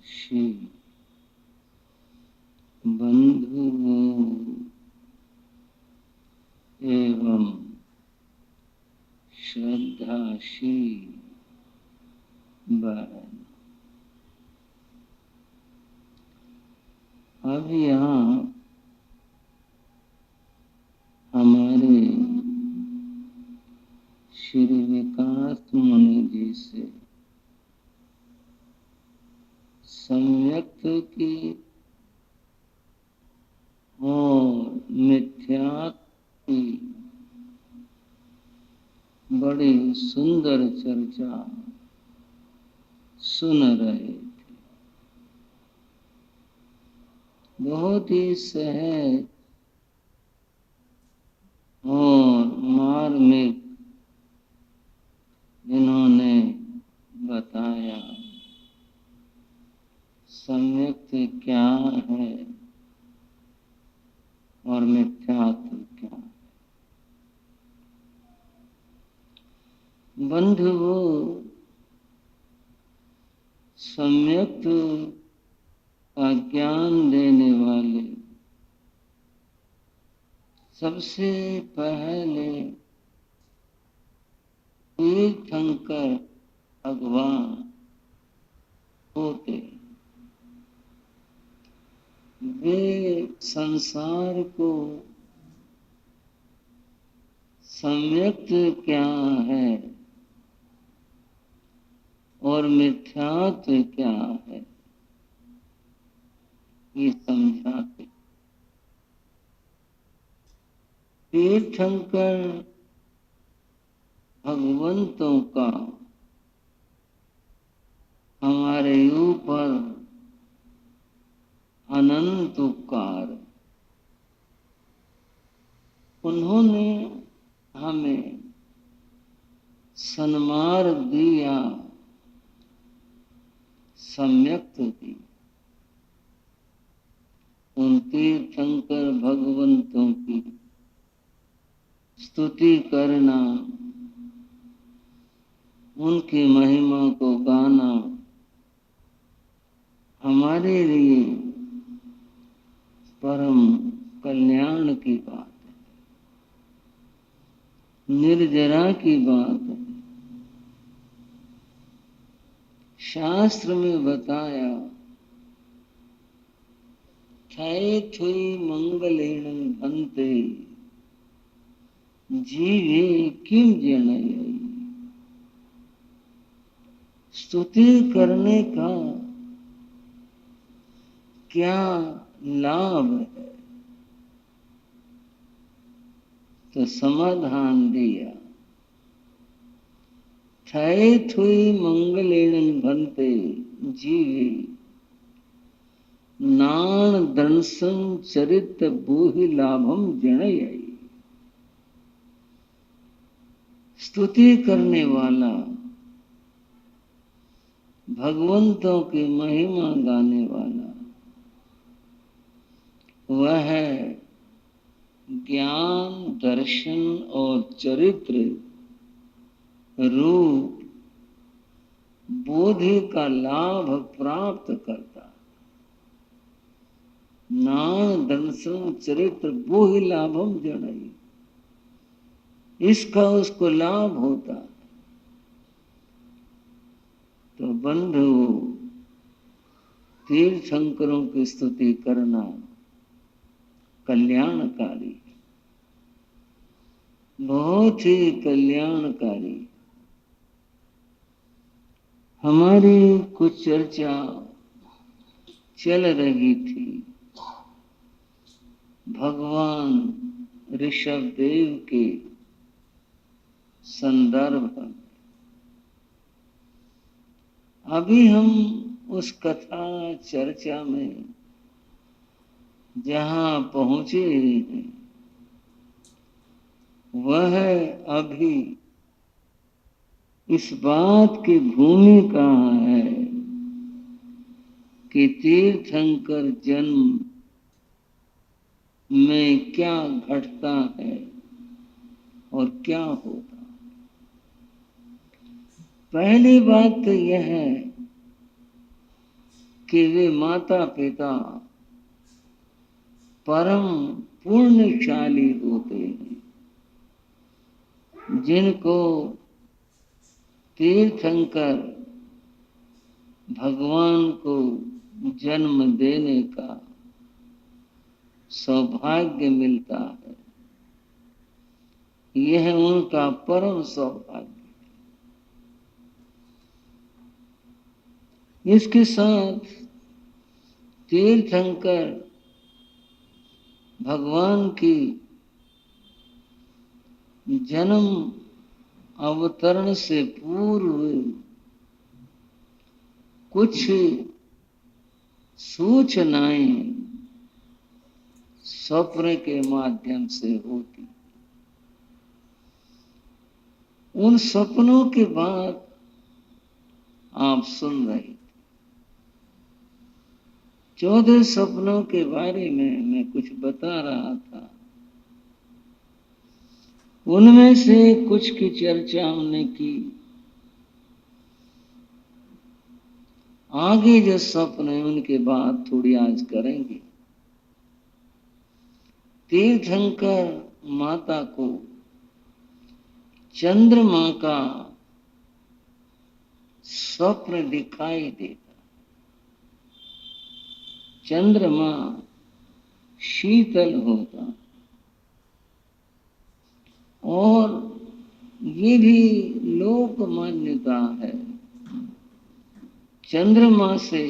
श्री बंधुओं एवं श्रद्धाशील बहन, अब यहाँ हमारे श्री विकास मुनि जी से सम्यक्त की और मिथ्यात्व की बड़ी सुंदर चर्चा सुन रहे थे। बहुत ही सहज और मार्मिक इन्होंने बताया सम्यक्त क्या है और मिथ्यात्व क्या है। बंधुओं, सम्यक्त का ज्ञान देने वाले सबसे पहले तीर्थंकर भगवान होते। वे संसार को सम्यक्त क्या है और मिथ्यात्व क्या है ये समझाते। तीर्थंकर भगवंतों का हमारे ऊपर अनंत उपकार। उन्होंने हमें सन्मार्ग दिया, सम्यक्त दी। उन तीर्थंकर भगवंतों की स्तुति करना, उनकी महिमा को गाना हमारे लिए परम कल्याण की बात है, निर्जरा की बात है। शास्त्र में बताया थय थुई मंगलेन भन्ते जीवे किम जनयि। स्तुति करने का क्या लाभ है, तो समाधान दिया थय थुई मंगलेन भन्ते जीवे नाण दंसं चरित बोहि लाभम जनयि। स्तुति करने वाला, भगवंतों की महिमा गाने वाला, वह ज्ञान, दर्शन और चरित्र रूप बोधि का लाभ प्राप्त करता। नाण दंसं चरित्र बोहि लाभम जनयि, इसका उसको लाभ होता। तो बंधु, तीर्थंकरों की स्तुति करना कल्याणकारी, बहुत ही कल्याणकारी। हमारी कुछ चर्चा चल रही थी भगवान ऋषभ देव के संदर्भ में। अभी हम उस कथा चर्चा में जहां पहुंचे हैं, वह अभी इस बात की भूमि कहाँ है कि तीर्थंकर जन्म में क्या घटता है और क्या होता। पहली बात तो यह है कि वे माता पिता परम पुण्यशाली होते हैं, जिनको तीर्थंकर भगवान को जन्म देने का सौभाग्य मिलता है। यह उनका परम सौभाग्य। इसके साथ तीर्थंकर भगवान की जन्म अवतरण से पूर्व कुछ सूचनाएं स्वप्न के माध्यम से होती। उन सपनों के बाद आप सुन रहे थे। 14 सपनों के बारे में मैं कुछ बता रहा था। उनमें से कुछ की चर्चा हमने की। आगे जो स्वप्न है उनके बाद थोड़ी आज करेंगे। तीर्थंकर माता को चंद्रमा का स्वप्न दिखाई देता। चंद्रमा शीतल होता और ये भी लोक मान्यता है, चंद्रमा से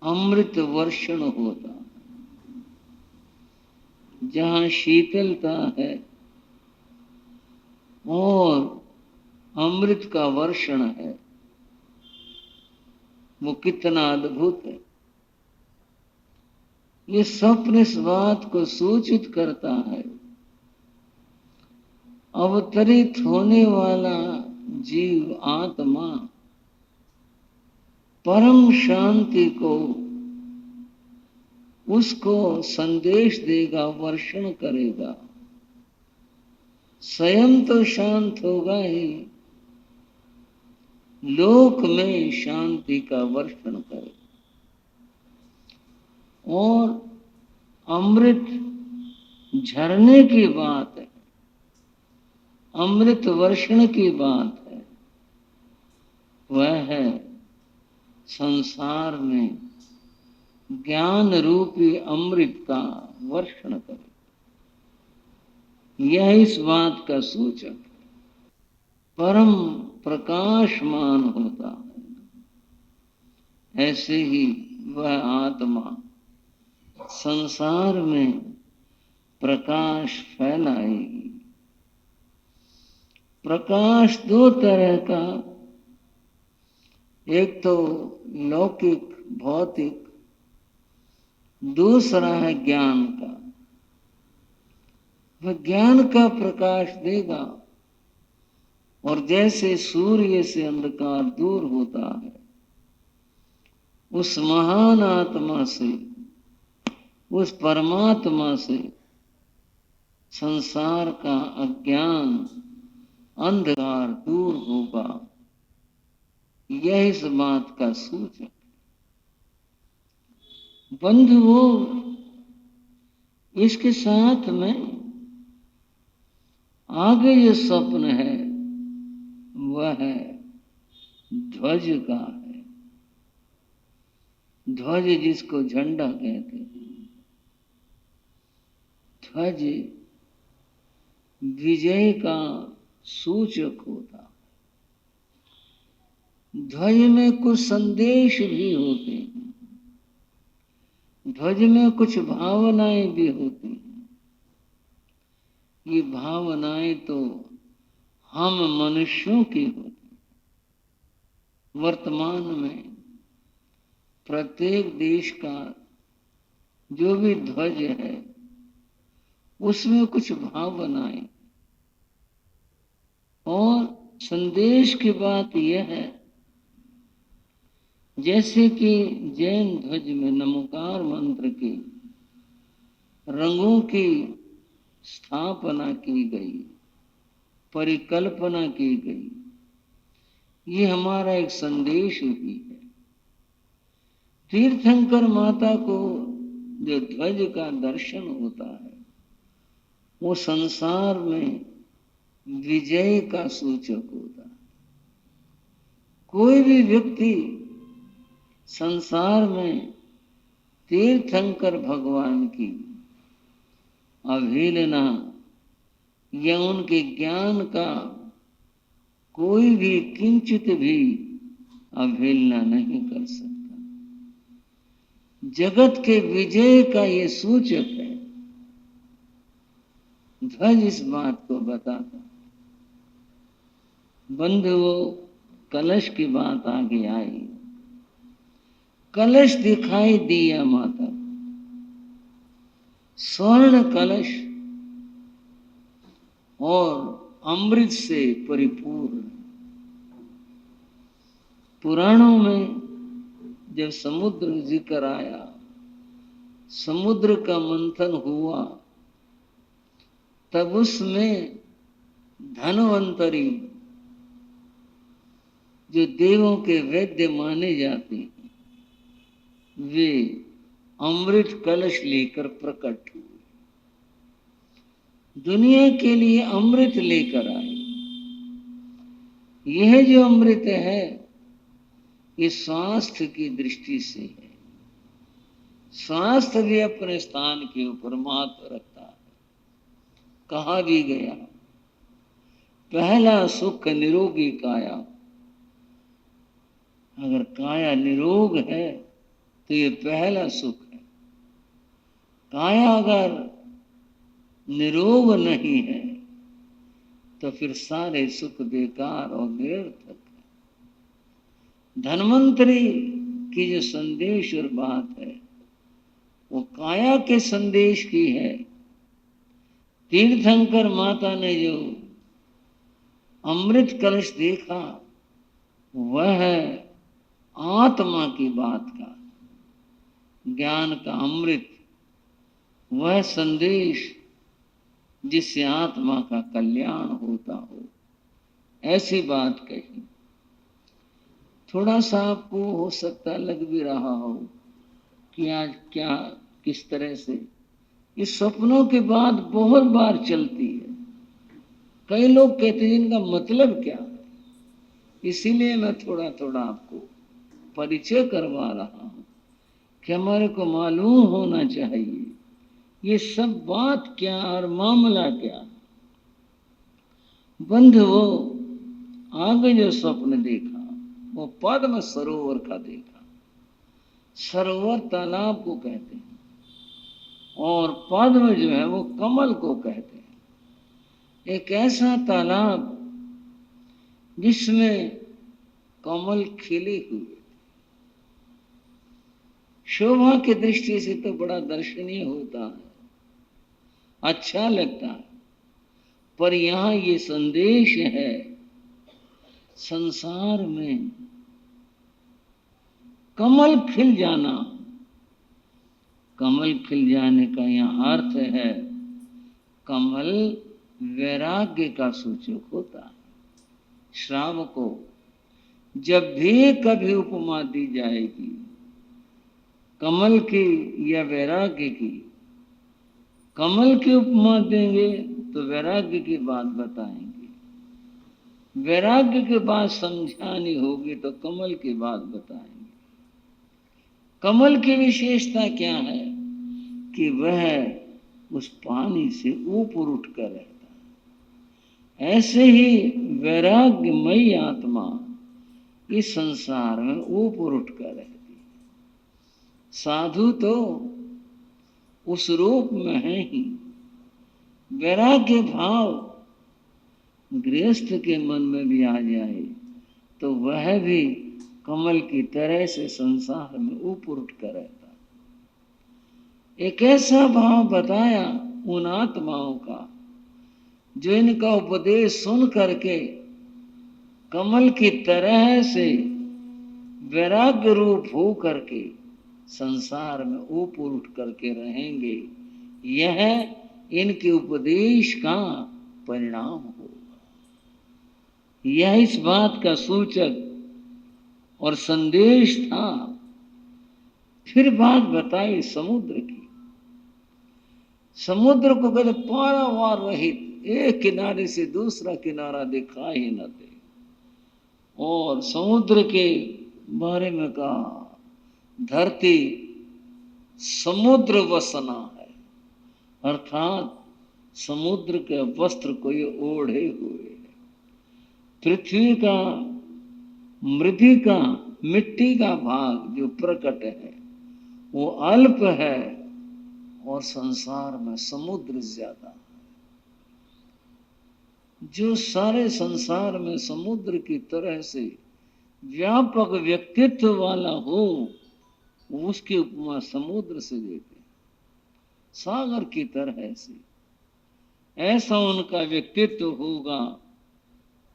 अमृत वर्षण होता। जहां शीतलता है और अमृत का वर्षण है, वो कितना अद्भुत है। ये स्वप्न इस बात को सूचित करता है, अवतरित होने वाला जीव आत्मा परम शांति को उसको संदेश देगा, वर्षण करेगा। स्वयं तो शांत होगा ही, लोक में शांति का वर्षण करेगा। और अमृत झरने की बात है, अमृत वर्षण की बात है। वह है संसार में ज्ञान रूपी अमृत का वर्षण करे। यह इस बात का सूचक है। परम प्रकाशमान होता है। ऐसे ही वह आत्मा संसार में प्रकाश फैलाएगी। प्रकाश दो तरह का, एक तो लौकिक भौतिक, दूसरा है ज्ञान का। वह ज्ञान का प्रकाश देगा और जैसे सूर्य से अंधकार दूर होता है, उस महान आत्मा से, उस परमात्मा से संसार का अज्ञान अंधकार दूर होगा। यह इस बात का सूचक है। बंधुओं, इसके साथ में आगे जो स्वप्न है वह है ध्वज का है। ध्वज जिसको झंडा कहते हैं। ध्वज विजय का सूचक होता। ध्वज में कुछ संदेश भी होते हैं, ध्वज में कुछ भावनाएं भी होती हैं। ये भावनाएं तो हम मनुष्यों की होती। वर्तमान में प्रत्येक देश का जो भी ध्वज है उसमें कुछ भावनाएं और संदेश की बात यह है, जैसे कि जैन ध्वज में नमोकार मंत्र की रंगों की स्थापना की गई, परिकल्पना की गई। ये हमारा एक संदेश भी है। तीर्थंकर माता को जो ध्वज का दर्शन होता है वो संसार में विजय का सूचक होता है। कोई भी व्यक्ति संसार में तीर्थंकर भगवान की अवहेलना या उनके ज्ञान का कोई भी किंचित भी अवहेलना नहीं कर सकता। जगत के विजय का ये सूचक है। ध्वज इस बात को बताता। बंधुओं, कलश की बात आगे आई। कलश दिखाई दिया माता को, स्वर्ण कलश और अमृत से परिपूर्ण। पुराणों में जब समुद्र जिक्र आया, समुद्र का मंथन हुआ, तब उसमें धन्वंतरी जो देवों के वैद्य माने जाते हैं, वे अमृत कलश लेकर प्रकट हुए, दुनिया के लिए अमृत लेकर आए। यह जो अमृत है ये स्वास्थ्य की दृष्टि से है। स्वास्थ्य भी अपने स्थान के ऊपर महत्व रखता है। कहा भी गया, पहला सुख निरोगी काया। अगर काया निरोग है तो ये पहला सुख है। काया अगर निरोग नहीं है तो फिर सारे सुख बेकार और निरर्थक है। धन्वंतरी की जो संदेश और बात है वो काया के संदेश की है। तीर्थंकर माता ने जो अमृत कलश देखा वह है आत्मा की बात का, ज्ञान का अमृत, वह संदेश जिससे आत्मा का कल्याण होता हो, ऐसी बात कही। थोड़ा सा आपको हो सकता लग भी रहा हो कि आज क्या किस तरह से इस सपनों की बात बहुत बार चलती है। कई लोग कहते हैं इनका मतलब क्या है, इसीलिए मैं थोड़ा थोड़ा आपको परिचय करवा रहा हूं कि हमारे को मालूम होना चाहिए ये सब बात क्या और मामला क्या। बंधुओं, आगे जो स्वप्न देखा वो पद्म सरोवर का देखा। सरोवर तालाब को कहते हैं और पद्म जो है वो कमल को कहते हैं। एक ऐसा तालाब जिसमें कमल खिले हुए, शोभा की दृष्टि से तो बड़ा दर्शनीय होता है, अच्छा लगता है। पर यहां ये संदेश है, संसार में कमल खिल जाना, कमल खिल जाने का यहां अर्थ है कमल वैराग्य का सूचक होता है। श्रावकों, जब भी कभी उपमा दी जाएगी कमल की या वैराग्य की, कमल की उपमा देंगे तो वैराग्य की बात बताएंगे, वैराग्य के बाद समझानी होगी तो कमल की बात बताएंगे। कमल की विशेषता क्या है कि वह उस पानी से ऊपर उठकर रहता है। ऐसे ही वैराग्यमयी आत्मा इस संसार में ऊपर उठकर रहती है। साधु तो उस रूप में है ही। वैराग्य भाव गृहस्थ के मन में भी आ जाए तो वह भी कमल की तरह से संसार में ऊपर उठकर रहता है। एक ऐसा भाव बताया उन आत्माओं का जो इनका उपदेश सुन करके कमल की तरह से वैराग्य रूप हो करके संसार में ऊपर उठ करके रहेंगे। यह इनके उपदेश का परिणाम होगा। यह इस बात का सूचक और संदेश था फिर बात बताई समुद्र की। समुद्र को कहते पारावार रहित, एक किनारे से दूसरा किनारा दिखाई न दे। और समुद्र के बारे में कहा, धरती समुद्र वसना है, अर्थात समुद्र के वस्त्र को ये ओढ़े हुए है। पृथ्वी का, मृदि का, मिट्टी का भाग जो प्रकट है वो अल्प है, और संसार में समुद्र ज्यादा है। जो सारे संसार में समुद्र की तरह से व्यापक व्यक्तित्व वाला हो, उसकी उपमा समुद्र से देते हैं, सागर की तरह से ऐसा उनका व्यक्तित्व होगा।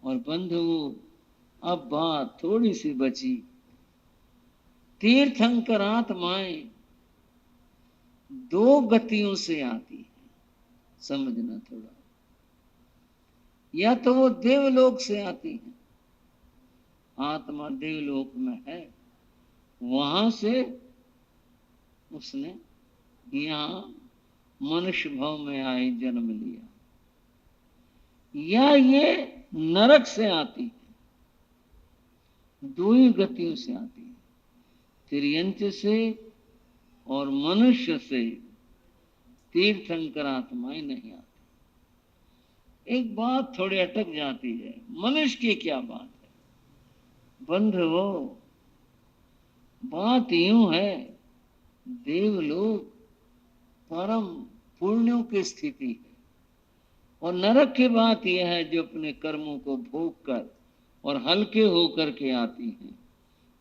और बंधुओं, अब बात थोड़ी सी बची। तीर्थंकर आत्माएं दो गतियों से आती है, समझना थोड़ा। या तो वो देवलोक से आती है, आत्मा देवलोक में है, वहां से उसने यहां मनुष्य भाव में आए जन्म लिया। या ये नरक से आती है, दो ही गतियों से आती है, तिर्यंच से और मनुष्य से तीर्थंकर आत्माएं नहीं आती। एक बात थोड़ी अटक जाती है, मनुष्य की क्या बात है बंधुओं? बात यूं है, देवलोक परम पुण्यों की स्थिति है, और नरक की बात यह है जो अपने कर्मों को भोग कर और हल्के होकर के आती है।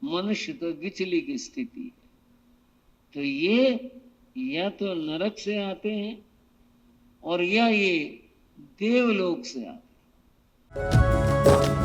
मनुष्य तो बिचली की स्थिति है। तो ये या तो नरक से आते हैं और या ये देवलोक से आते हैं।